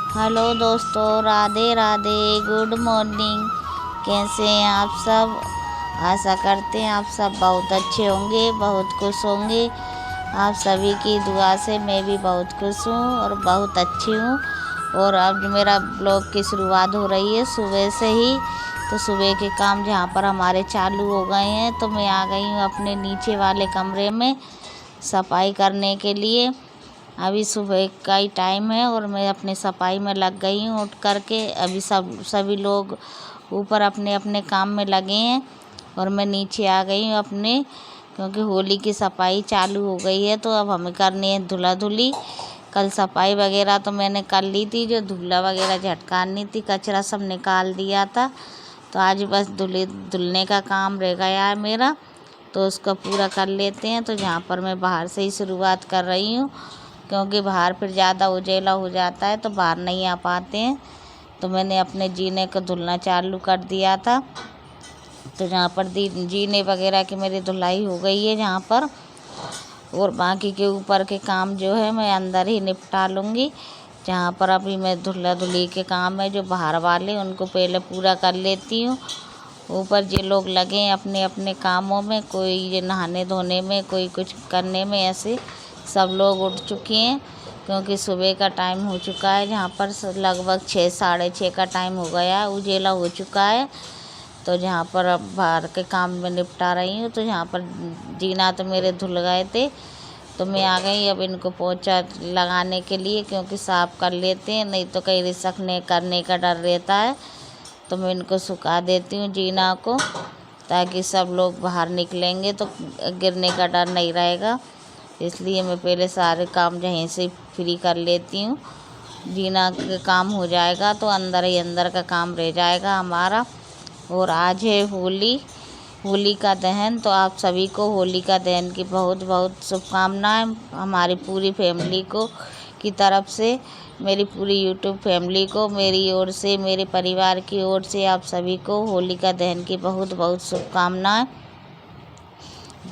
Hello दोस्तों, Radhe Radhe, good morning. कैसे हैं आप सब? आशा करते हैं आप सब बहुत अच्छे होंगे, बहुत खुश होंगे। आप सभी की दुआ से मैं भी बहुत खुश हूँ और बहुत अच्छी हूँ। और अब मेरा ब्लॉग की शुरुआत हो रही है सुबह से ही। तो सुबह के काम जहाँ पर हमारे चालू हो गए हैं, तो मैं आ गई हूँ अपने नीचे वाले कमरे में सफाई करने के लिए। अभी सुबह का ही टाइम है और मैं अपनी सफाई में लग गई हूँ उठ कर के। अभी सभी लोग ऊपर अपने अपने काम में लगे हैं और मैं नीचे आ गई हूँ अपने, क्योंकि होली की सफाई चालू हो गई है। तो अब हमें करनी है धुला धुली। कल सफाई वगैरह तो मैंने कर ली थी, जो धुला वगैरह झटकारनी थी, कचरा सब निकाल दिया था। तो आज बस धुलने का काम रह गया है मेरा, तो उसको पूरा कर लेते हैं। तो जहाँ पर मैं बाहर से ही शुरुआत कर रही हूँ, क्योंकि बाहर फिर ज़्यादा उजेला हो जाता है तो बाहर नहीं आ पाते हैं। तो मैंने अपने जीने को धुलना चालू कर दिया था। तो जहाँ पर जीने वगैरह की मेरी धुलाई हो गई है जहाँ पर, और बाकी के ऊपर के काम जो है मैं अंदर ही निपटा लूँगी। जहाँ पर अभी मैं धुला धुली के काम है जो बाहर वाले, उनको पहले पूरा कर लेती हूँ। ऊपर जो लोग लगे हैं अपने अपने कामों में, कोई ये नहाने धोने में, कोई कुछ करने में, ऐसे सब लोग उठ चुके हैं, क्योंकि सुबह का टाइम हो चुका है। जहाँ पर लगभग 6 साढ़े 6 का टाइम हो गया है, उजेला हो चुका है। तो जहाँ पर अब बाहर के काम में निपटा रही हूँ। तो जहाँ पर जीना तो मेरे धुल गए थे, तो मैं आ गई अब इनको पोंछा लगाने के लिए, क्योंकि साफ़ कर लेते हैं, नहीं तो कहीं रिसकने करने का डर रहता है। तो मैं इनको सुखा देती हूँ जीना को, ताकि सब लोग बाहर निकलेंगे तो गिरने का डर नहीं रहेगा। इसलिए मैं पहले सारे काम यहीं से फ्री कर लेती हूँ। जीना का काम हो जाएगा तो अंदर ही अंदर का काम रह जाएगा हमारा। और आज है होली का दहन। तो आप सभी को होली का दहन की बहुत बहुत शुभकामनाएं हमारी पूरी फैमिली को की तरफ से, मेरी पूरी यूट्यूब फैमिली को, मेरी ओर से, मेरे परिवार की ओर से आप सभी को होली का दहन की बहुत बहुत शुभकामनाएं।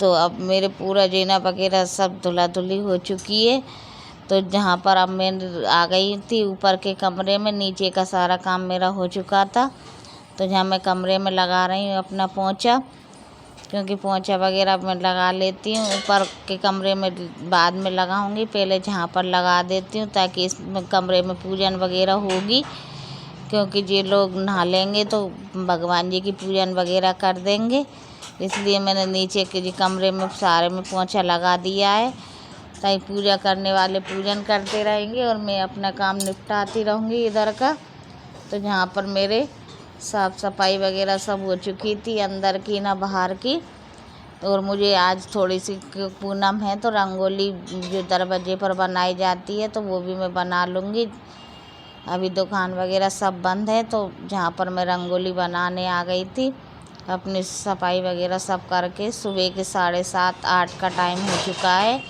तो अब मेरे पूरा जीना वगैरह सब धुला धुली हो चुकी है। तो जहाँ पर अब मैं आ गई थी ऊपर के कमरे में, नीचे का सारा काम मेरा हो चुका था। तो जहाँ मैं कमरे में लगा रही हूँ अपना पोंछा, क्योंकि पोंछा वगैरह मैं लगा लेती हूँ। ऊपर के कमरे में बाद में लगाऊंगी, पहले जहाँ पर लगा देती हूँ, ताकि इस कमरे में पूजन वगैरह होगी। क्योंकि ये लोग नहा लेंगे तो भगवान जी की पूजन वगैरह कर देंगे। इसलिए मैंने नीचे के जी कमरे में सारे में पोंछा लगा दिया है, ताकि पूजा करने वाले पूजन करते रहेंगे और मैं अपना काम निपटाती रहूँगी इधर का। तो जहाँ पर मेरे साफ़ सफाई वगैरह सब हो चुकी थी, अंदर की ना बाहर की। और मुझे आज थोड़ी सी पूनम है, तो रंगोली जो दरवाजे पर बनाई जाती है तो वो भी मैं बना लूँगी। अभी दुकान वगैरह सब बंद है, तो जहाँ पर मैं रंगोली बनाने आ गई थी, अपनी सफाई वगैरह सब करके। सुबह के 7:30 8 का टाइम हो चुका है।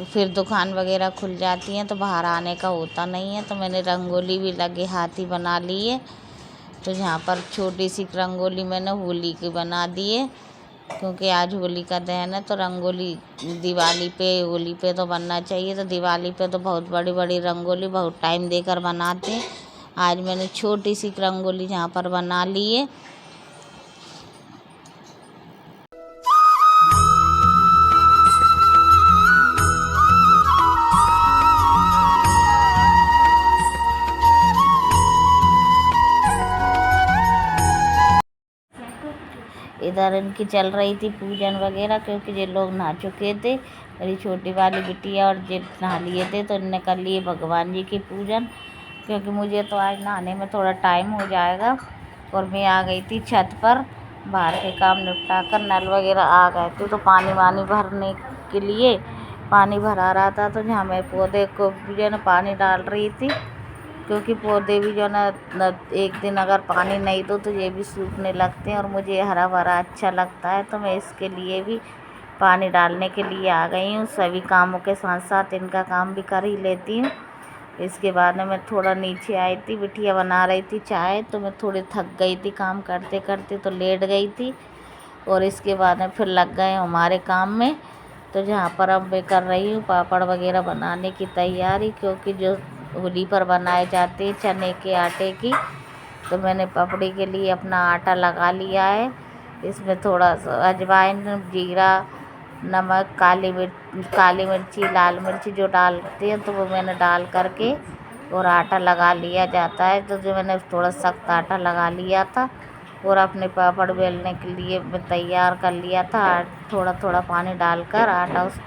फिर दुकान वगैरह खुल जाती हैं तो बाहर आने का होता नहीं है। तो मैंने रंगोली भी लगे हाथ ही बना ली है। तो यहाँ पर छोटी सी रंगोली मैंने होली की बना दी है, क्योंकि आज होली का दहन है। तो रंगोली दिवाली पे, होली पे तो बनना चाहिए, तो दिवाली पे तो बहुत बड़ी बड़ी रंगोली बहुत टाइम देकर बनाते हैं। आज मैंने छोटी सी रंगोली यहाँ पर बना ली है। इधर इनकी चल रही थी पूजन वगैरह, क्योंकि ये लोग नहा चुके थे, मेरी छोटी वाली बिटिया और जे नहा लिए थे, तो इनने कर लिए भगवान जी की पूजन। क्योंकि मुझे तो आज नहाने में थोड़ा टाइम हो जाएगा। और मैं आ गई थी छत पर, बाहर के काम निपटा कर। नल वगैरह आ गए थे तो पानी वानी भरने के लिए पानी भरा रहा था। तो जहाँ मैं पौधे को जो है पानी डाल रही थी, क्योंकि पौधे भी जो ना एक दिन अगर पानी नहीं दो तो ये भी सूखने लगते हैं, और मुझे हरा भरा अच्छा लगता है। तो मैं इसके लिए भी पानी डालने के लिए आ गई हूँ। सभी कामों के साथ साथ इनका काम भी कर ही लेती हूँ। इसके बाद में मैं थोड़ा नीचे आई थी, बिटिया बना रही थी चाय, तो मैं थोड़ी थक गई थी काम करते करते, तो लेट गई थी। और इसके बाद में फिर लग गए हमारे काम में। तो जहाँ पर अब मैं कर रही हूँ पापड़ वगैरह बनाने की तैयारी, क्योंकि जो होली पर बनाए जाते हैं चने के आटे की। तो मैंने पापड़ी के लिए अपना आटा लगा लिया है। इसमें थोड़ा सा अजवाइन, जीरा, नमक, काली मिर्ची, लाल मिर्ची जो डालते हैं तो वो मैंने डाल करके और आटा लगा लिया जाता है। तो जो मैंने थोड़ा सख्त आटा लगा लिया था और अपने पापड़ बेलने के लिए मैं तैयार कर लिया था। थोड़ा थोड़ा पानी डालकर आटा उस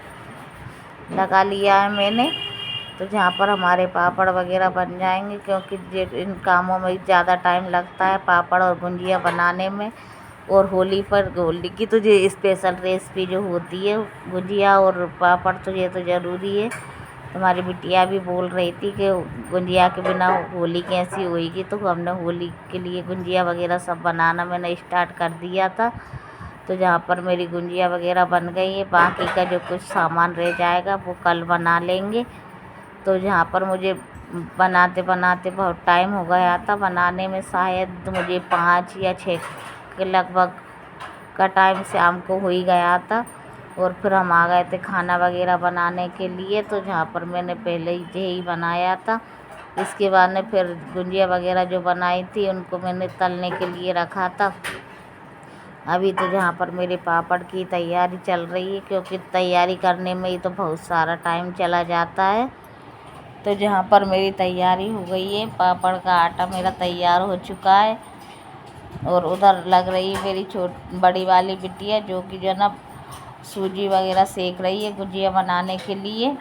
लगा लिया है मैंने। तो जहाँ पर हमारे पापड़ वगैरह बन जाएंगे, क्योंकि इन कामों में ज़्यादा टाइम लगता है पापड़ और गुंजिया बनाने में। और होली की तो ये स्पेशल रेसिपी जो होती है गुंजिया और पापड़, तो ये तो ज़रूरी है। हमारी बिटिया भी बोल रही थी कि गुंजिया के बिना होली कैसी होएगी, तो हमने होली के लिए गुंजिया वगैरह सब बनाना मैंने स्टार्ट कर दिया था। तो जहाँ पर मेरी गुंजिया वगैरह बन गई है, बाकी का जो कुछ सामान रह जाएगा वो कल बना लेंगे। तो जहाँ पर मुझे बनाते बनाते बहुत टाइम हो गया था बनाने में, शायद मुझे 5 या 6 के लगभग का टाइम शाम को हो ही गया था। और फिर हम आ गए थे खाना वगैरह बनाने के लिए। तो जहाँ पर मैंने पहले ही बनाया था, इसके बाद में फिर गुंजिया वगैरह जो बनाई थी उनको मैंने तलने के लिए रखा था। अभी तो जहाँ पर मेरे पापड़ की तैयारी चल रही है, क्योंकि तैयारी करने में ही तो बहुत सारा टाइम चला जाता है। तो जहाँ पर मेरी तैयारी हो गई है, पापड़ का आटा मेरा तैयार हो चुका है। और उधर लग रही है मेरी बड़ी वाली बिटिया, जो कि जो ना सूजी वगैरह सेक रही है गुजिया बनाने के लिए।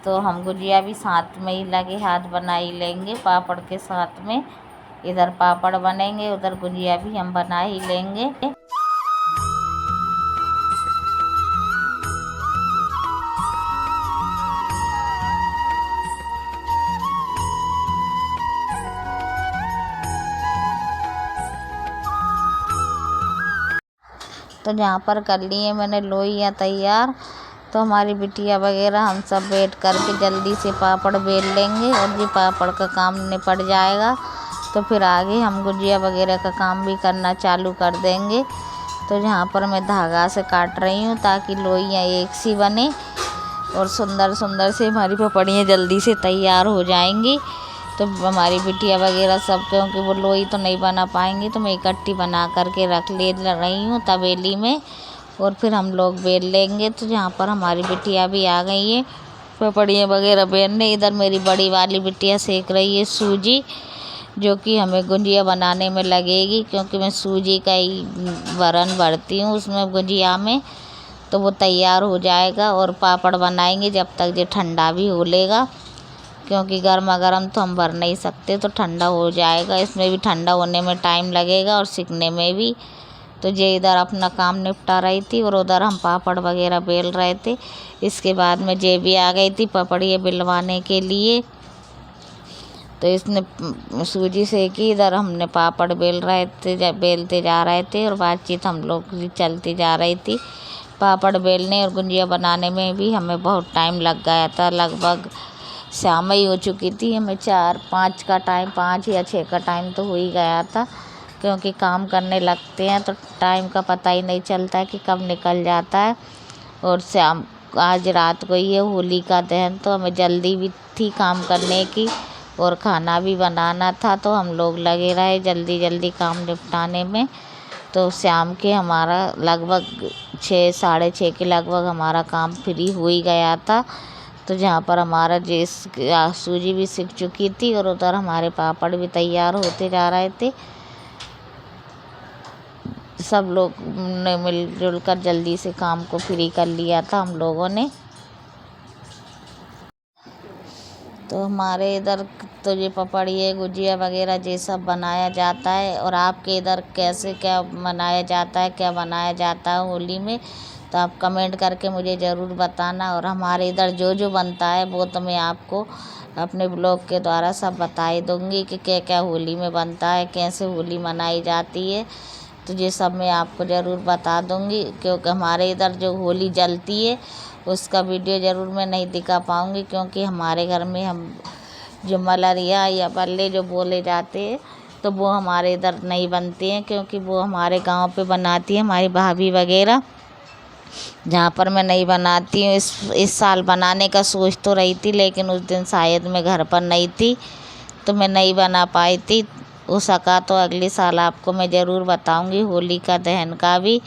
तो हम गुजिया भी साथ में ही लगे हाथ बना ही लेंगे पापड़ के साथ में। इधर पापड़ बनेंगे, उधर गुजिया भी हम बना ही लेंगे। तो जहाँ पर कर लिए मैंने लोइयाँ तैयार, तो हमारी बिटिया वगैरह हम सब बैठ करके जल्दी से पापड़ बेल लेंगे और ये पापड़ का काम निपट जाएगा। तो फिर आगे हम गुजिया वगैरह का काम भी करना चालू कर देंगे। तो जहाँ पर मैं धागा से काट रही हूँ ताकि लोइयाँ एक सी बने और सुंदर सुंदर से हमारी पपड़ियाँ जल्दी से तैयार हो जाएंगी। तो हमारी बिटिया वगैरह सब, क्योंकि वो लोई तो नहीं बना पाएंगी, तो मैं इकट्ठी बना करके रख ले रही हूँ तवेली में और फिर हम लोग बेल लेंगे। तो जहाँ पर हमारी बिटिया भी आ गई है पपड़ियाँ वगैरह बेलने। इधर मेरी बड़ी वाली बिटिया सेक रही है सूजी, जो कि हमें गुंजिया बनाने में लगेगी, क्योंकि मैं सूजी का ही बरन भरती हूँ उसमें गुंजिया में। तो वो तैयार हो जाएगा और पापड़ बनाएंगे जब तक ये ठंडा भी हो लेगा, क्योंकि गर्मा गर्म तो हम भर नहीं सकते, तो ठंडा हो जाएगा। इसमें भी ठंडा होने में टाइम लगेगा और सिकने में भी। तो ये इधर अपना काम निपटा रही थी और उधर हम पापड़ वगैरह बेल रहे थे। इसके बाद में जे भी आ गई थी पपड़ियाँ बेलवाने के लिए। तो इसने सूजी सेकी, इधर हमने पापड़ बेलते जा रहे थे और बातचीत हम लोग की चलती जा रही थी। पापड़ बेलने और गुंजिया बनाने में भी हमें बहुत टाइम लग गया था। लगभग शाम ही हो चुकी थी, हमें 5 या 6 का टाइम तो हो ही गया था, क्योंकि काम करने लगते हैं तो टाइम का पता ही नहीं चलता कि कब निकल जाता है। और शाम आज रात को ये होली का दहन, तो हमें जल्दी भी थी काम करने की और खाना भी बनाना था। तो हम लोग लगे रहे जल्दी जल्दी काम निपटाने में। तो शाम के हमारा लगभग 6 साढ़े 6 के लगभग हमारा काम फ्री हो ही गया था। तो जहाँ पर हमारा सूजी भी सिक चुकी थी और उधर हमारे पापड़ भी तैयार होते जा रहे थे। सब लोग ने मिलजुल कर जल्दी से काम को फ्री कर लिया था हम लोगों ने। तो हमारे इधर तो ये पपड़िए गुजिया वगैरह ये सब बनाया जाता है। और आपके इधर कैसे क्या मनाया जाता है, क्या बनाया जाता है होली में, तो आप कमेंट करके मुझे ज़रूर बताना। और हमारे इधर जो जो बनता है वो तो मैं आपको अपने ब्लॉग के द्वारा सब बता ही दूँगी कि क्या क्या होली में बनता है, कैसे होली मनाई जाती है। तो ये सब मैं आपको ज़रूर बता दूँगी, क्योंकि हमारे इधर जो होली जलती है उसका वीडियो ज़रूर मैं नहीं दिखा पाऊँगी, क्योंकि हमारे घर में हम जो मलरिया या बल्ले जो बोले जाते हैं तो वो हमारे इधर नहीं बनते हैं, क्योंकि वो हमारे गांव पे बनाती है हमारी भाभी वगैरह। जहाँ पर मैं नहीं बनाती हूँ। इस साल बनाने का सोच तो रही थी, लेकिन उस दिन शायद मैं घर पर नहीं थी तो मैं नहीं बना पाई थी। हो सका तो अगले साल आपको मैं ज़रूर बताऊंगी। होली का दहन का भी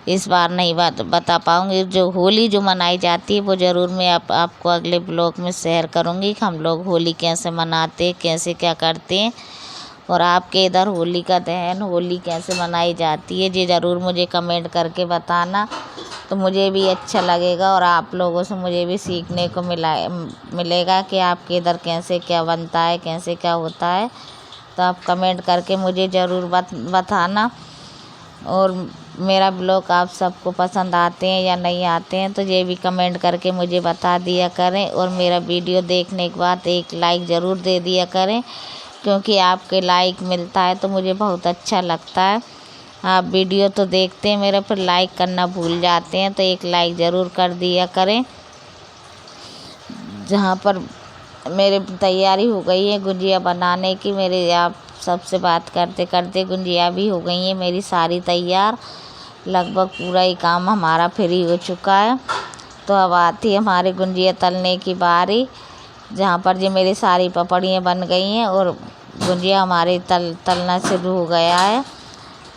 इस बार नहीं बता पाऊंगी। जो होली जो मनाई जाती है वो ज़रूर मैं आपको अगले ब्लॉग में शेयर करूंगी कि हम लोग होली कैसे मनाते, कैसे क्या करते हैं, और आपके इधर होली का दहन, होली कैसे मनाई जाती है, ये ज़रूर मुझे कमेंट करके बताना। तो मुझे भी अच्छा लगेगा और आप लोगों से मुझे भी सीखने को मिलेगा कि आपके इधर कैसे क्या बनता है, कैसे क्या होता है। तो आप कमेंट करके मुझे ज़रूर बताना। और मेरा ब्लॉग आप सबको पसंद आते हैं या नहीं आते हैं तो ये भी कमेंट करके मुझे बता दिया करें। और मेरा वीडियो देखने के बाद एक लाइक ज़रूर दे दिया करें, क्योंकि आपके लाइक मिलता है तो मुझे बहुत अच्छा लगता है। आप वीडियो तो देखते हैं मेरे, पर लाइक करना भूल जाते हैं, तो एक लाइक ज़रूर कर दिया करें। जहाँ पर मेरे तैयारी हो गई है गुंजिया बनाने की। मेरे आप सबसे बात करते करते गुंजिया भी हो गई है मेरी सारी तैयार। लगभग पूरा ही काम हमारा फ्री हो चुका है। तो अब आती है हमारे गुंजिया तलने की बारी, जहाँ पर ये मेरी सारी पपड़ियाँ बन गई हैं और गुंजिया हमारे तलना शुरू हो गया है।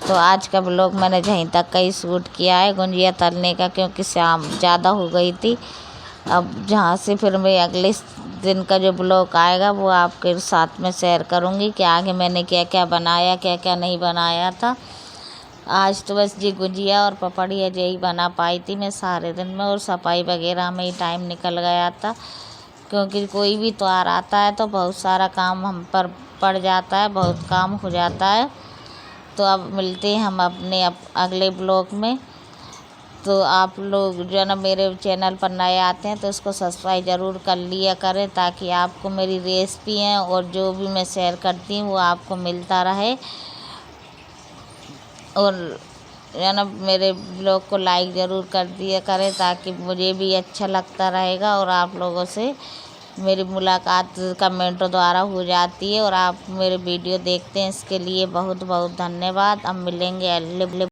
तो आज का ब्लॉग मैंने यहीं तक का ही शूट किया है गुंजिया तलने का, क्योंकि शाम ज़्यादा हो गई थी। अब जहाँ से फिर मैं अगले दिन का जो ब्लॉग आएगा वो आपके साथ में शेयर करूँगी कि आगे मैंने क्या क्या बनाया, क्या क्या नहीं बनाया था। आज तो बस ये गुंजिया और पपड़िया यही बना पाई थी मैं सारे दिन में, और सफाई वगैरह में ही टाइम निकल गया था, क्योंकि कोई भी त्योहार आता है तो बहुत सारा काम हम पर पड़ जाता है, बहुत काम हो जाता है। तो अब मिलते हैं हम अपने अगले ब्लॉग में। तो आप लोग जो है ना मेरे चैनल पर नए आते हैं तो इसको सब्सक्राइब ज़रूर कर लिया करें, ताकि आपको मेरी रेसिपी हैं और जो भी मैं शेयर करती हूँ वो आपको मिलता रहे। और है ना मेरे ब्लॉग को लाइक ज़रूर कर दिया करें, ताकि मुझे भी अच्छा लगता रहेगा और आप लोगों से मेरी मुलाकात कमेंटों द्वारा हो जाती है। और आप मेरे वीडियो देखते हैं, इसके लिए बहुत बहुत धन्यवाद। अब मिलेंगे अगले